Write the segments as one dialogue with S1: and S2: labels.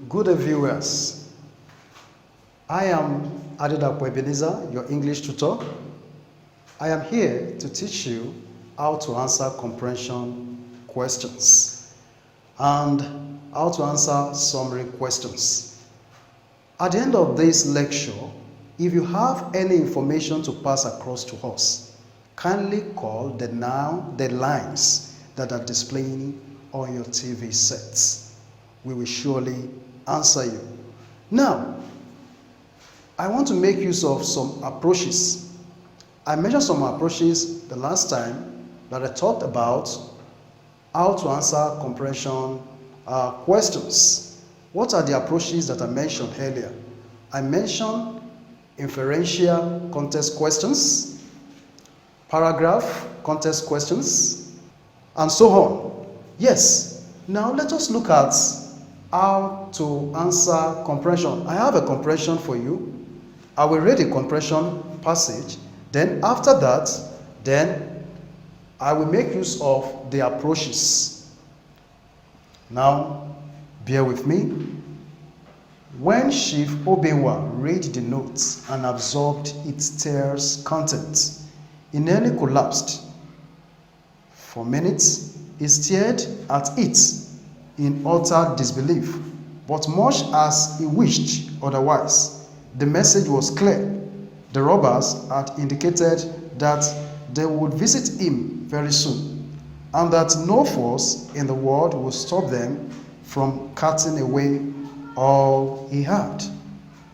S1: Good day, viewers. I am Adedapo Ebenezer, your English tutor. I am here to teach you how to answer comprehension questions and how to answer summary questions. At the end of this lecture, if you have any information to pass across to us, kindly call the lines that are displaying on your TV sets. We will surely answer you. Now, I want to make use of some approaches. I mentioned some approaches the last time that I talked about how to answer comprehension questions. What are the approaches that I mentioned earlier? I mentioned inferential context questions, paragraph context questions, and so on. Yes, now let us look at how to answer comprehension. I have a comprehension for you. I will read a comprehension passage. Then after that, I will make use of the approaches. Now, bear with me. When Chief Obenwa read the notes and absorbed its tear's contents, he nearly collapsed. For minutes, he stared at it in utter disbelief, but much as he wished otherwise, the message was clear. The robbers had indicated that they would visit him very soon, and that no force in the world would stop them from cutting away all he had.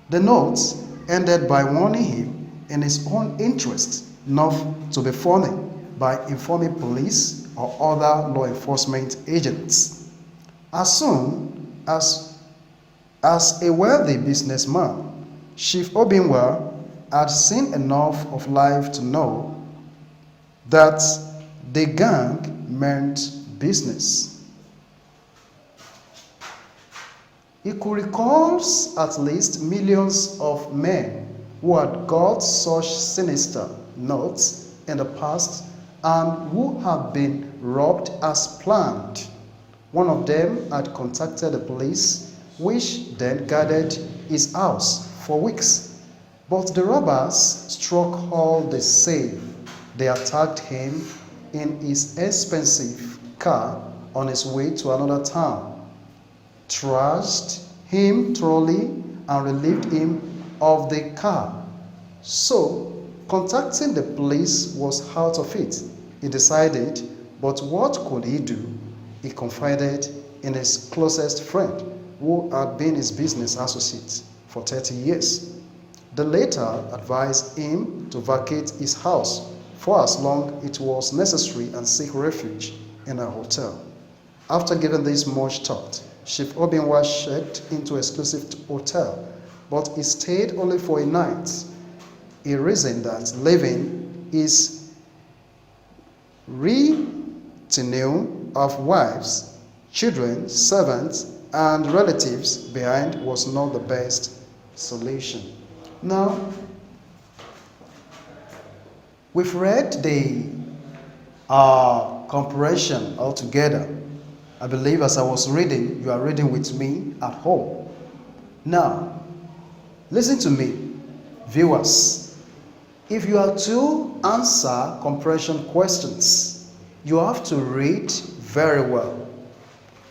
S1: The notes ended by warning him in his own interest not to be funny by informing police or other law enforcement agents. As soon as a wealthy businessman, Chief Obenwa had seen enough of life to know that the gang meant business. He could recall at least millions of men who had got such sinister notes in the past and who had been robbed as planned. One of them had contacted the police, which then guarded his house for weeks. But the robbers struck all the same. They attacked him in his expensive car on his way to another town, trashed him thoroughly, and relieved him of the car. So, contacting the police was out of it. He decided, but what could he do? He confided in his closest friend, who had been his business associate for 30 years. The latter advised him to vacate his house for as long as it was necessary and seek refuge in a hotel. After giving this much thought, Chief Obenwa checked into an exclusive hotel, but he stayed only for a night. He reasoned that leaving his retinue of wives, children, servants, and relatives behind was not the best solution. Now, we've read the comprehension altogether. I believe as I was reading, you are reading with me at home. Now, listen to me, viewers. If you are to answer comprehension questions, you have to read very well.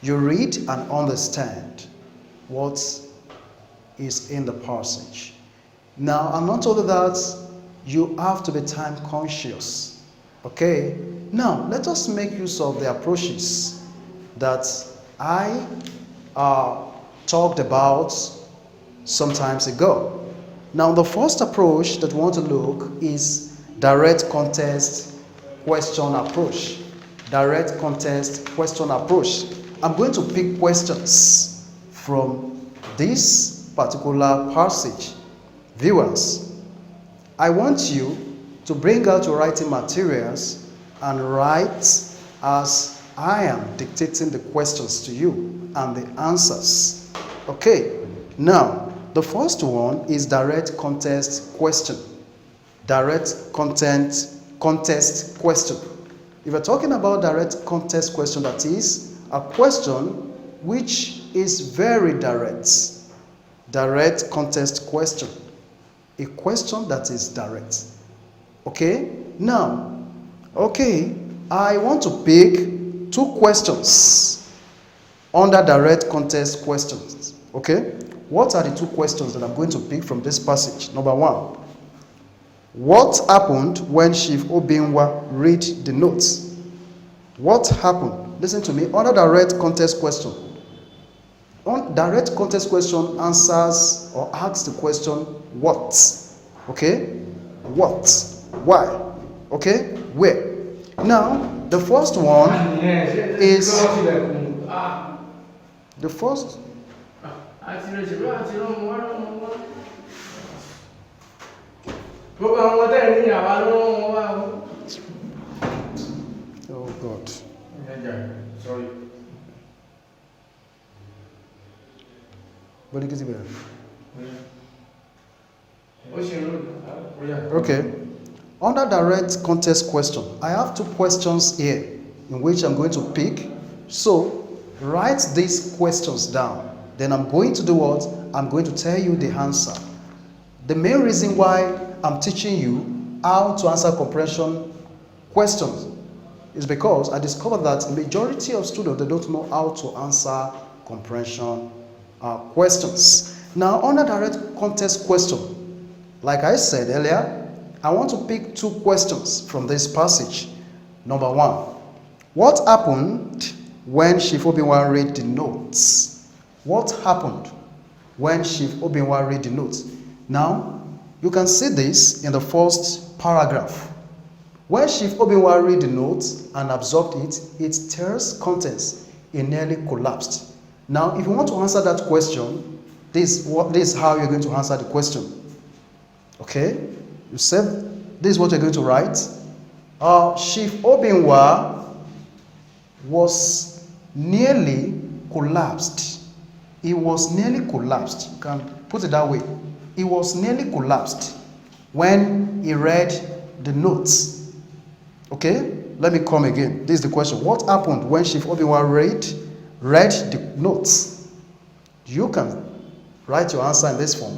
S1: You read and understand what is in the passage. Now, and not only that, you have to be time conscious. Okay? Now, let us make use of the approaches that I talked about some times ago. Now, the first approach that we want to look is direct context question approach. Direct context question approach. I'm going to pick questions from this particular passage. Viewers, I want you to bring out your writing materials and write as I am dictating the questions to you and the answers. Okay, now the first one is direct context question. Direct contest question. If you're talking about direct contest question, that is a question which is very direct. Direct contest question. A question that is direct. Okay? Now, okay, I want to pick 2 questions under direct contest questions. Okay? What are the 2 questions that I'm going to pick from this passage? Number 1. What happened when Chief Obinwa read the notes? What happened? Listen to me. Under direct contest question. On direct contest question answers or asks the question, what? Okay? What? Why? Okay? Where? Now, the first one is the first. Oh God. Sorry. Okay. Under direct contest question, I have 2 questions here in which I'm going to pick. So, write these questions down. Then I'm going to do what? I'm going to tell you the answer. The main reason why I'm teaching you how to answer comprehension questions is because I discovered that majority of students, they don't know how to answer comprehension questions. Now, under direct contest question, like I said earlier, I want to pick 2 questions from this passage. Number 1, what happened when Chief Obinwa read the notes? What happened when Chief Obinwa read the notes? Now, you can see this in the first paragraph. When Chief Obinwa read the notes and absorbed it, it tells contents, it nearly collapsed. Now, if you want to answer that question, this is how you're going to answer the question. Okay? You said, this is what you're going to write. Chief Obinwa was nearly collapsed. He was nearly collapsed. You can put it that way. He was nearly collapsed when he read the notes. Okay? Let me come again. This is the question. What happened when Chief Obinwa read the notes? You can write your answer in this form.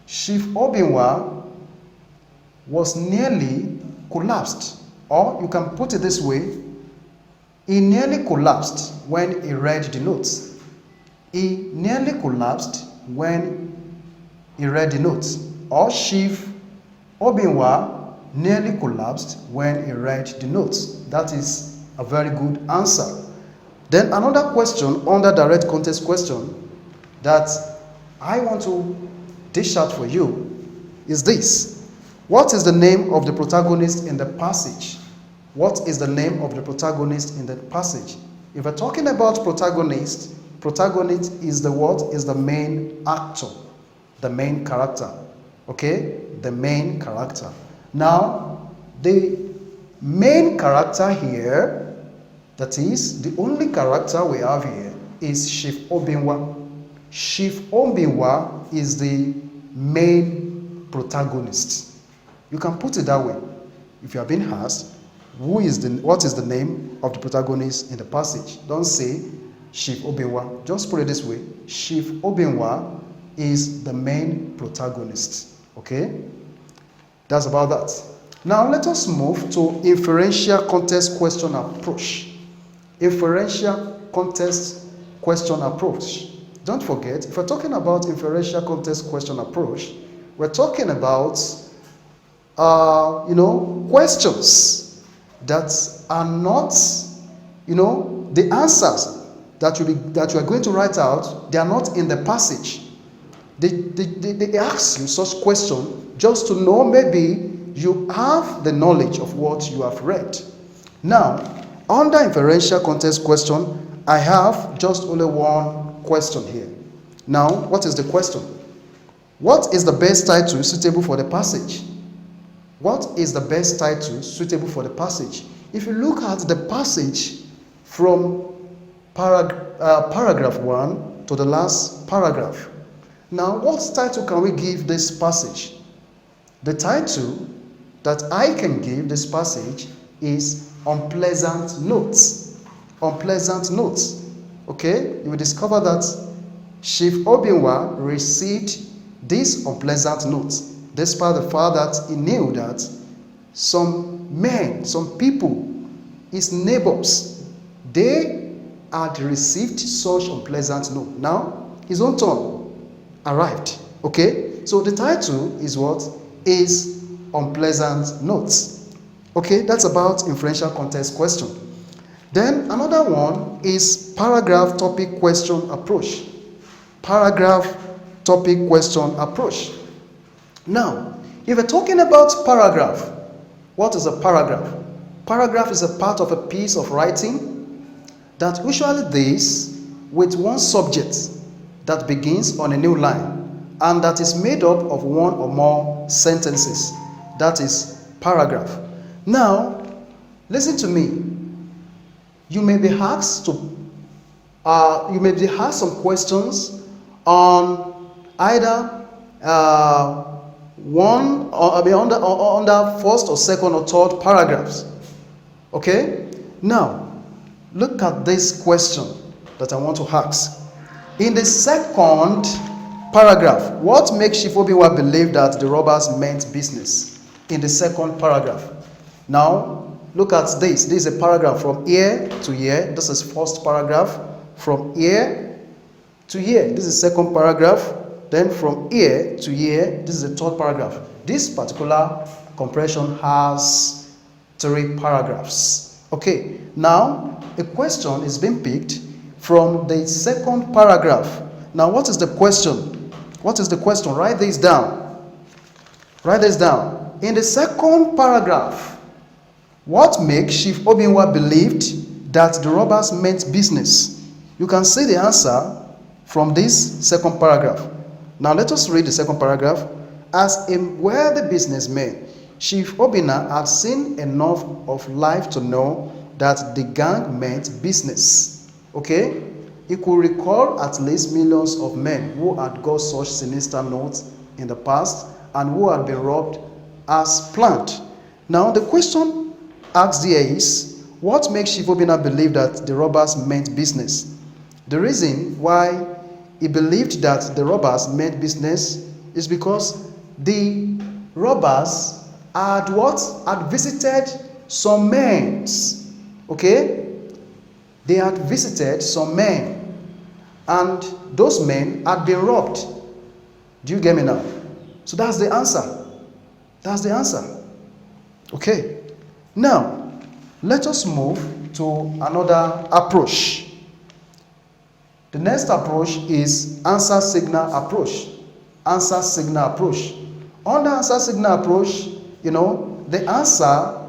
S1: Chief Obinwa was nearly collapsed. Or you can put it this way. He nearly collapsed when he read the notes. He nearly collapsed when he read the notes. Or Chief Obinwa nearly collapsed when he read the notes. That is a very good answer. Then another question under direct contest question that I want to dish out for you is this. What is the name of the protagonist in the passage? What is the name of the protagonist in the passage? If we're talking about protagonist is the what? Is the main actor, the main character. Okay? The main character. Now, the main character here, that is, the only character we have here, is Chief Obinwa. Chief Obinwa is the main protagonist. You can put it that way. If you have been asked, what is the name of the protagonist in the passage? Don't say Chief Obinwa. Just put it this way. Chief Obinwa is the main protagonist. Okay? That's about that. Now let us move to inferential contest question approach. Inferential contest question approach. Don't forget, if we're talking about inferential contest question approach, we're talking about questions that are not, the answers that you are going to write out, they are not in the passage. They ask you such question just to know maybe you have the knowledge of what you have read. Now, under inferential contest question, I have just only one question here. Now, what is the question? What is the best title suitable for the passage? What is the best title suitable for the passage? If you look at the passage from paragraph 1 to the last paragraph, now what title can we give this passage? The title that I can give this passage is Unpleasant Notes. Unpleasant Notes. Okay, you will discover that Chief Obinwa received this unpleasant note, despite the fact that he knew that some men, some people, his neighbors, they had received such unpleasant note. Now, his own turn arrived. Okay, so the title is what? Is Unpleasant Notes. Okay, that's about inferential context question. Then another one is paragraph topic question approach. Paragraph topic question approach. Now, if we're talking about paragraph, what is a paragraph? Paragraph is a part of a piece of writing that usually deals with one subject that begins on a new line and that is made up of one or more sentences. That is paragraph. Now, listen to me. You may be asked some questions on either under first or second or third paragraphs. Okay? Now, look at this question that I want to ask. In the second paragraph, what makes Chief Obinwa believe that the robbers meant business? In the second paragraph. Now, look at this. This is a paragraph from here to here. This is first paragraph. From here to here. This is second paragraph. Then from here to here, this is the third paragraph. This particular comprehension has 3 paragraphs. Okay, now a question is being picked from the second paragraph. Now, what is the question? What is the question? Write this down. Write this down. In the second paragraph, what makes Chief Obinwa believed that the robbers meant business? You can see the answer from this second paragraph. Now let us read the second paragraph. As a wealthy businessman, Chief Obinwa had seen enough of life to know that the gang meant business. Okay? He could recall at least millions of men who had got such sinister notes in the past and who had been robbed as planned. Now the question asked here is, what makes Chief Obinwa believe that the robbers meant business? The reason why he believed that the robbers meant business is because the robbers had what? Had visited some men. Okay? They had visited some men, and those men had been robbed. Do you get me now? So that's the answer. That's the answer. Okay. Now, let us move to another approach. The next approach is answer signal approach. Answer signal approach. Under answer signal approach, the answer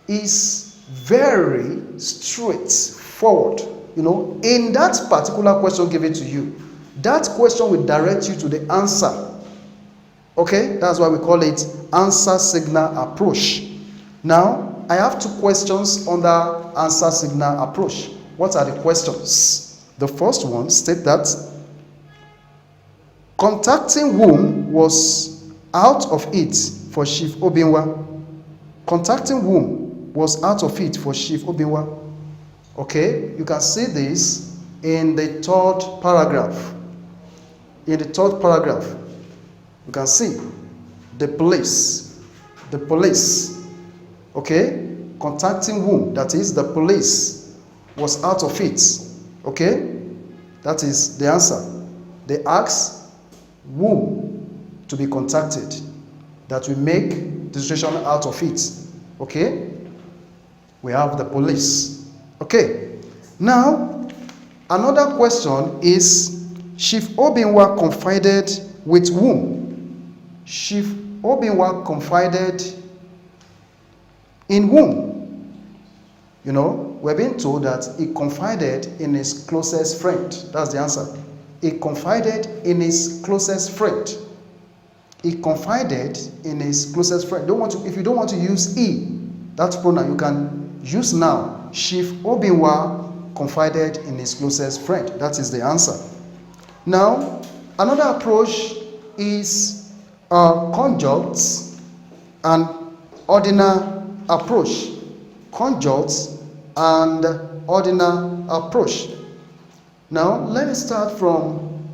S1: is very straightforward. In that particular question given to you, that question will direct you to the answer. Okay, that's why we call it answer signal approach. Now, I have 2 questions under answer signal approach. What are the questions? The first one states that contacting whom was out of it for Chief Obinwa. Contacting whom was out of it for Chief Obinwa. Okay, you can see this in the 3rd paragraph. In the 3rd paragraph, you can see the police. The police. Okay, contacting whom, that is the police, was out of it. Okay, that is the answer. They ask whom to be contacted that will make the situation out of it. Okay, we have the police. Okay, now another question is, Chief Obinwa confided with whom? Chief Obinwa confided in whom? We're being told that he confided in his closest friend. That's the answer. He confided in his closest friend. He confided in his closest friend. If you don't want to use he, that pronoun, you can use now. Chief Obinwa confided in his closest friend. That is the answer. Now, another approach is conjunct and ordinal approach. Conjunct and ordinal approach. Now, let me start from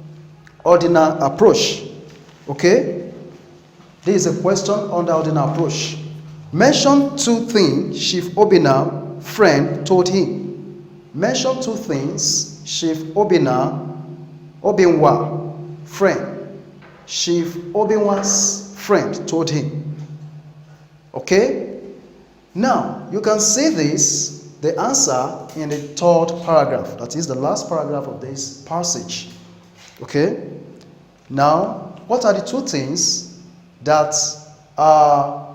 S1: ordinal approach. Okay? This is a question under ordinal approach. Mention two things Chief Obinna, friend, told him. Mention two things Chief Obinna, Obinwa, friend. Chief Obinwa's friend told him. Okay? Now, you can see this, the answer in the third paragraph. That is the last paragraph of this passage. Okay? Now, what are the two things that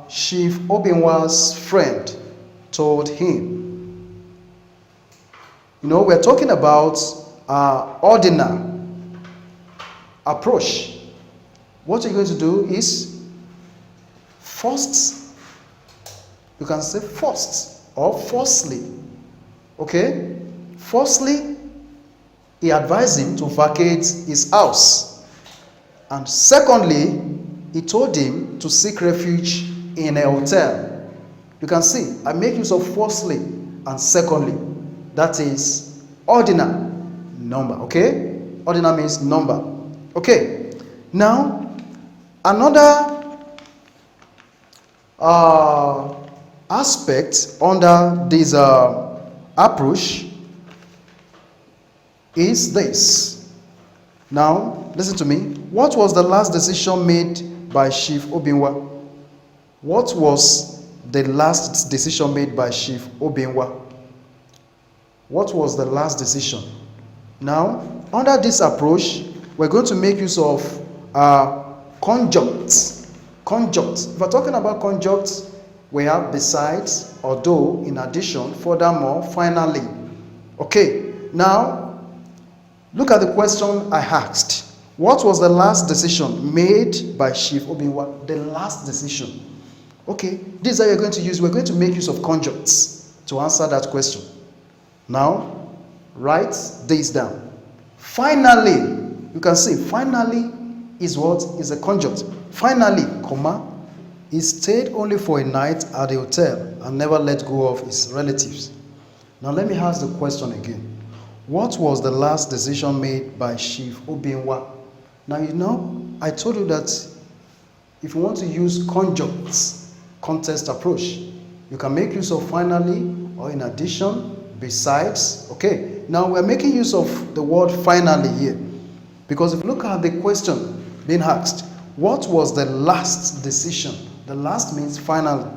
S1: Chief Obinwa's friend told him? You know, we're talking about ordinal approach. What you're going to do is first, you can say first or firstly. Okay? Firstly, he advised him to vacate his house. And secondly, he told him to seek refuge in a hotel. You can see, I make use of firstly and secondly. That is ordinal number. Okay? Ordinal means number. Okay. Now, another aspect under this approach is this. Now, listen to me. What was the last decision made by Chief Obinwa? What was the last decision made by Chief Obinwa? What was the last decision? Now, under this approach, we're going to make use of conjunct. Conjunct. If we're talking about conjunct, we have besides, although, in addition, furthermore, finally. Okay, now, look at the question I asked. What was the last decision made by Chief Obinwa? The last decision. Okay, this is how you're going to use. We're going to make use of conjuncts to answer that question. Now, write this down. Finally, you can see, finally is what? Is a conjunct. Finally, comma, he stayed only for a night at the hotel and never let go of his relatives. Now, let me ask the question again. What was the last decision made by Chief Obinwa? Now, you know, I told you that if you want to use conjuncts, context approach, you can make use of finally or in addition, besides. Okay, now we're making use of the word finally here because if you look at the question being asked, what was the last decision? The last means finally,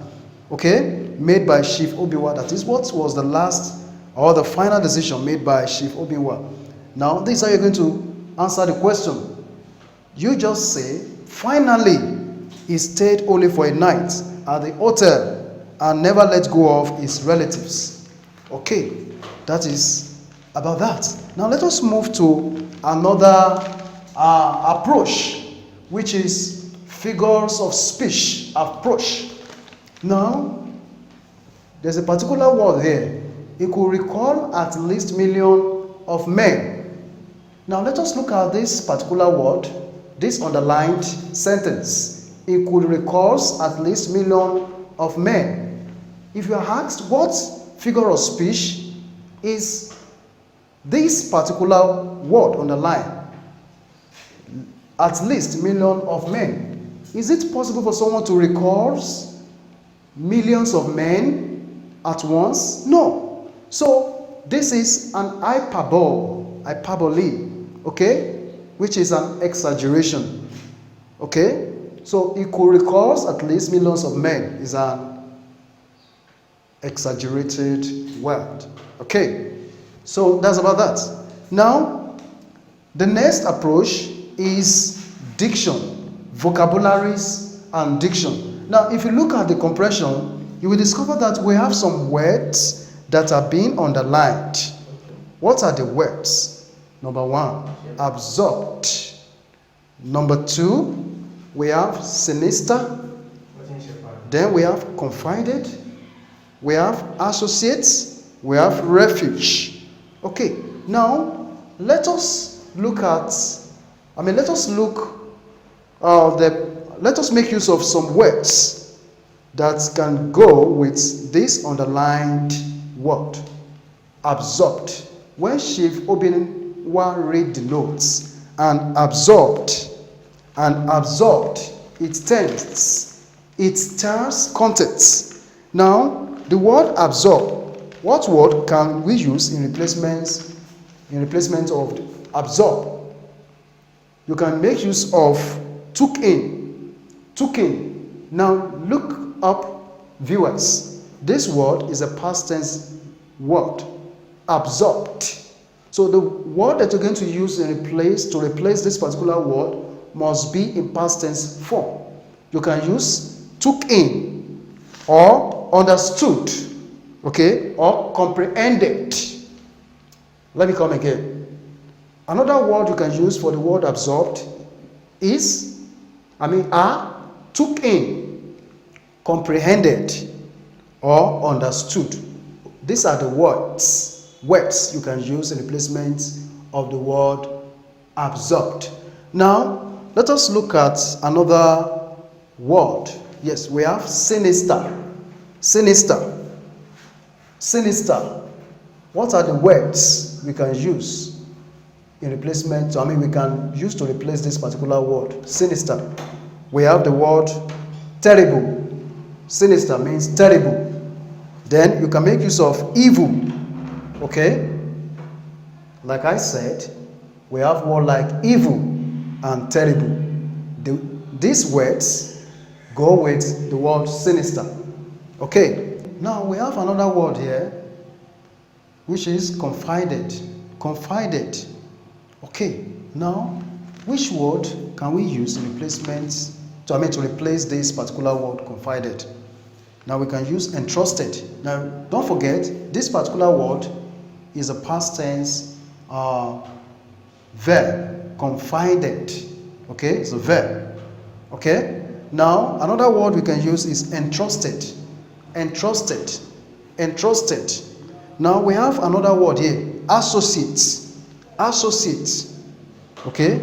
S1: okay, made by Chief Obinwa. That is, what was the last or the final decision made by Chief Obinwa? Now, this is how you're going to answer the question. You just say, finally, he stayed only for a night at the hotel and never let go of his relatives. Okay, that is about that. Now, let us move to another approach, which is figures of speech approach. Now, there's a particular word here. It could recall at least million of men. Now, let us look at this particular word, this underlined sentence. It could recall at least million of men. If you are asked what figure of speech is this particular word underlined, at least million of men, is it possible for someone to recall millions of men at once? No. So this is an hyperbole, okay, which is an exaggeration, okay. So it could recall at least millions of men is an exaggerated word, okay. So that's about that. Now, the next approach is diction, vocabularies and diction. Now, if you look at the comprehension, you will discover that we have some words that are being underlined. What are the words? Number one, absorbed. Number two, we have sinister. Then we have confided. We have associates. We have refuge. Okay, now let us look at, let us make use of some words that can go with this underlined word. Absorbed. When Chief Obinwa read the notes, and absorbed. And absorbed, it turns contents. Now, the word absorb, what word can we use in replacement of absorb? You can make use of took in. Now, look up, viewers. This word is a past tense word, absorbed. So the word that you're going to use to replace this particular word must be in past tense form. You can use took in or understood, okay, or comprehended. Let me come again. Another word you can use for the word absorbed is, took in, comprehended, or understood. These are the words you can use in replacement of the word absorbed. Now, let us look at another word. Yes, we have sinister. What are the words we can use in replacement? We can use to replace this particular word, sinister. We have the word terrible. Sinister means terrible. Then you can make use of evil. Okay? Like I said, we have word like evil and terrible. These words go with the word sinister. Okay, now we have another word here, which is confided. Okay, now which word can we use in replacement to replace this particular word confided? Now we can use entrusted. Now don't forget, this particular word is a past tense verb, confided. Okay, it's a verb. Okay, now another word we can use is entrusted. Now we have another word here, associate. Okay,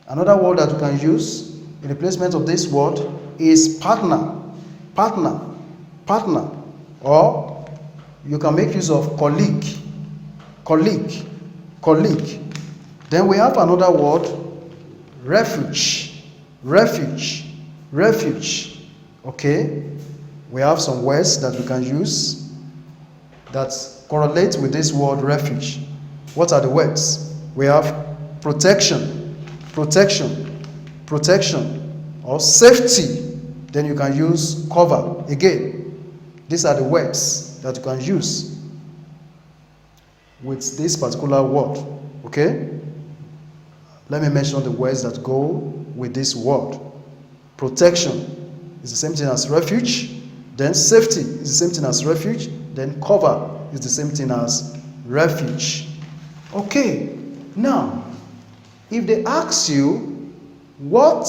S1: another word that we can use in replacement of this word is partner, or you can make use of colleague. Then we have another word, refuge. Okay, we have some words that we can use that correlate with this word refuge. What are the words? We have protection, or safety. Then you can use cover. Again, these are the words that you can use with this particular word. Okay, let me mention the words that go with this word. Protection is the same thing as refuge. Then safety is the same thing as refuge. Then cover is the same thing as refuge. Okay, now if they ask you what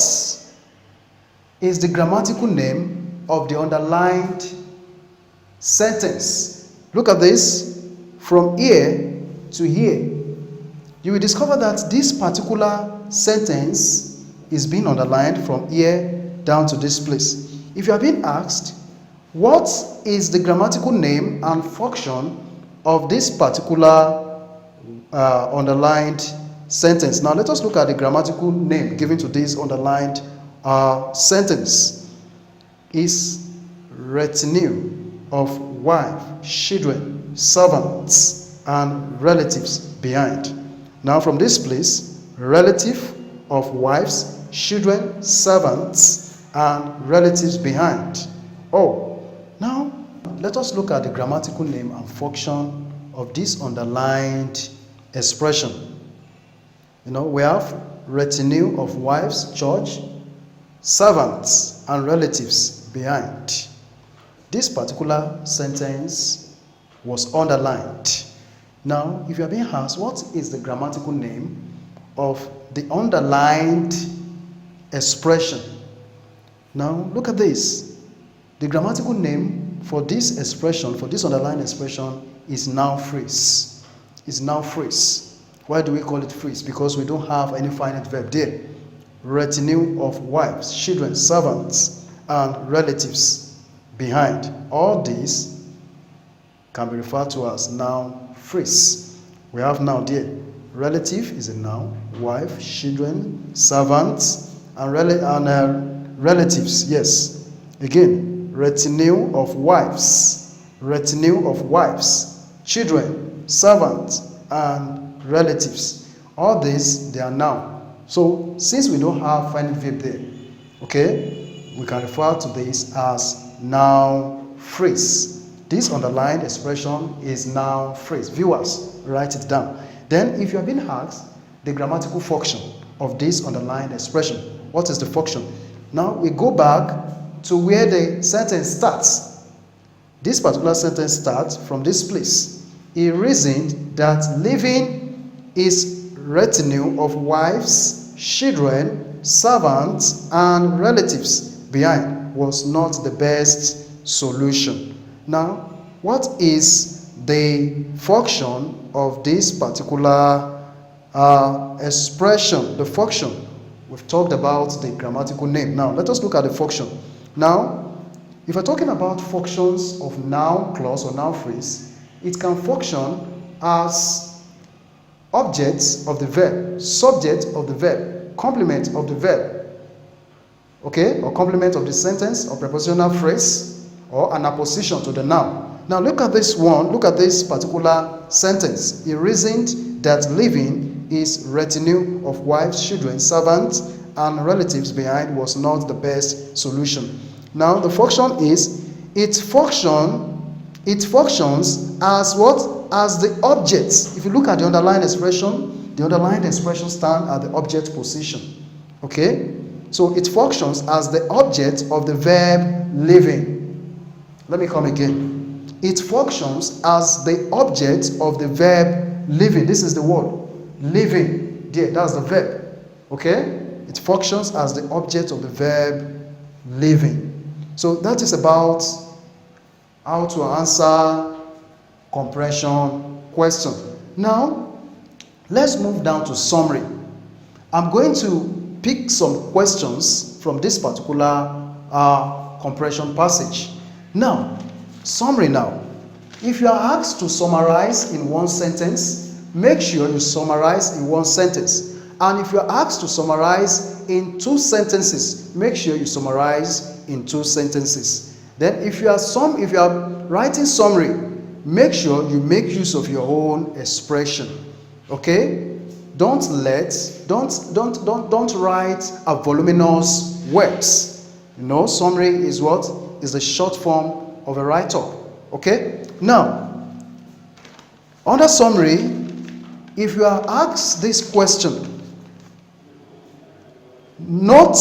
S1: is the grammatical name of the underlined sentence, look at this. From here to here, you will discover that this particular sentence is being underlined from here down to this place. If you are being asked, what is the grammatical name and function of this particular underlined sentence? Now let us look at the grammatical name given to this underlined sentence. Is retinue of wife, children, servants, and relatives behind. Now from this place, relative of wives, children, servants, and relatives behind. Now let us look at the grammatical name and function of this underlined expression. We have retinue of wives, church, servants, and relatives behind. This particular sentence was underlined. Now, if you are being asked, what is the grammatical name of the underlined expression? Now, look at this. The grammatical name for this expression, for this underlined expression, is noun phrase. Why do we call it phrase? Because we don't have any finite verb there. Retinue of wives, children, servants, and relatives behind. All these can be referred to as noun phrase. We have noun there. Relative is a noun. Wife, children, servants, and relatives. Yes. Again, retinue of wives. Retinue of wives, children, servants, and relatives. All these, they are noun. So, since we don't have final verb there, okay, we can refer to this as noun phrase. This underlined expression is noun phrase. Viewers, write it down. Then, if you have been asked the grammatical function of this underlined expression, what is the function? Now, we go back to where the sentence starts. This particular sentence starts from this place. He reasoned that living his retinue of wives, children, servants, and relatives behind was not the best solution. Now, what is the function of this particular expression? The function. We've talked about the grammatical name. Now, let us look at the function. Now, if we're talking about functions of noun clause or noun phrase, it can function as objects of the verb, subject of the verb, complement of the verb, okay, or complement of the sentence or prepositional phrase, or an apposition to the noun. Now look at this one, look at this particular sentence. He reasoned that leaving his retinue of wives, children, servants, and relatives behind was not the best solution. Now the function is, it functions as what? As the object. If you look at the underlined expression stands at the object position. Okay? So it functions as the object of the verb living. Let me come again. It functions as the object of the verb living. This is the word. Living. There, that's the verb. Okay? It functions as the object of the verb living. So that is about how to answer comprehension question. Now, let's move down to summary. I'm going to pick some questions from this particular comprehension passage. Now, summary now. If you are asked to summarize in one sentence, make sure you summarize in one sentence. And if you are asked to summarize in two sentences, make sure you summarize in two sentences. Then if you are writing summary, make sure you make use of your own expression. Okay? Don't write a voluminous words. You know, summary is what? Is the short form of a write-up. Okay? Now, under summary, if you are asked this question, not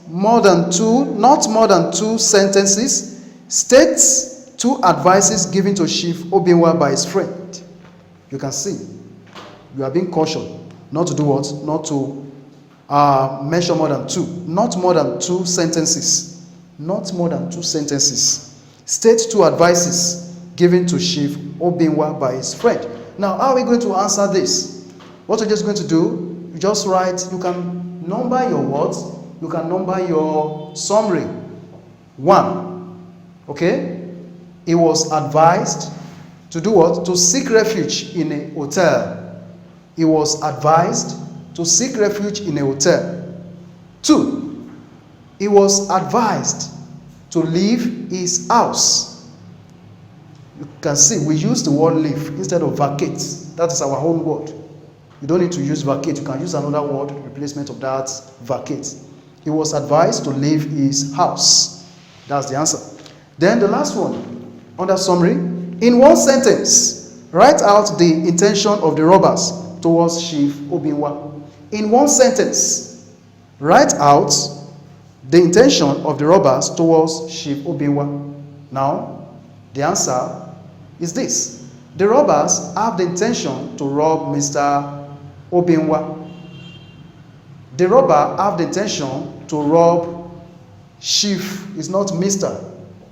S1: more than two sentences, states two advices given to Chief Obinwa by his friend. You can see, you are being cautioned not to do what? Not to mention more than two. Not more than two sentences. Not more than two sentences. State two advices given to Chief Obinwa by his friend. Now, how are we going to answer this? What we're just going to do, you just write, you can number your words, you can number your summary. 1. Okay? He was advised to do what? To seek refuge in a hotel. He was advised to seek refuge in a hotel. 2. He was advised to leave his house. You can see we use the word leave instead of vacate. That is our own word. You don't need to use vacate. You can use another word, replacement of that, vacate. He was advised to leave his house. That's the answer. Then the last one, under summary, in one sentence, write out the intention of the robbers towards Chief Obinwa. In one sentence, write out the intention of the robbers towards Chief Obinwa. Now, the answer is this. The robbers have the intention to rob Mr. Obinwa. The robber have the intention to rob Chief. It's not Mr.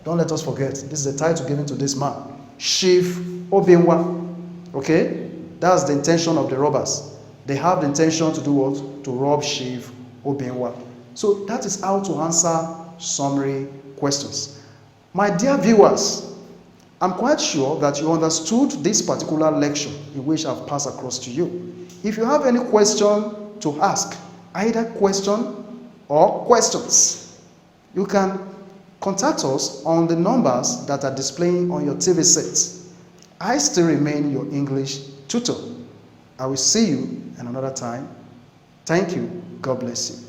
S1: Don't let us forget. This is the title given to this man. Chief Obinwa. Okay? That's the intention of the robbers. They have the intention to do what? To rob Chief Obinwa. So that is how to answer summary questions. My dear viewers, I'm quite sure that you understood this particular lecture in which I've passed across to you. If you have any question to ask, either question or questions, you can contact us on the numbers that are displaying on your TV sets. I still remain your English tutor. I will see you in another time. Thank you. God bless you.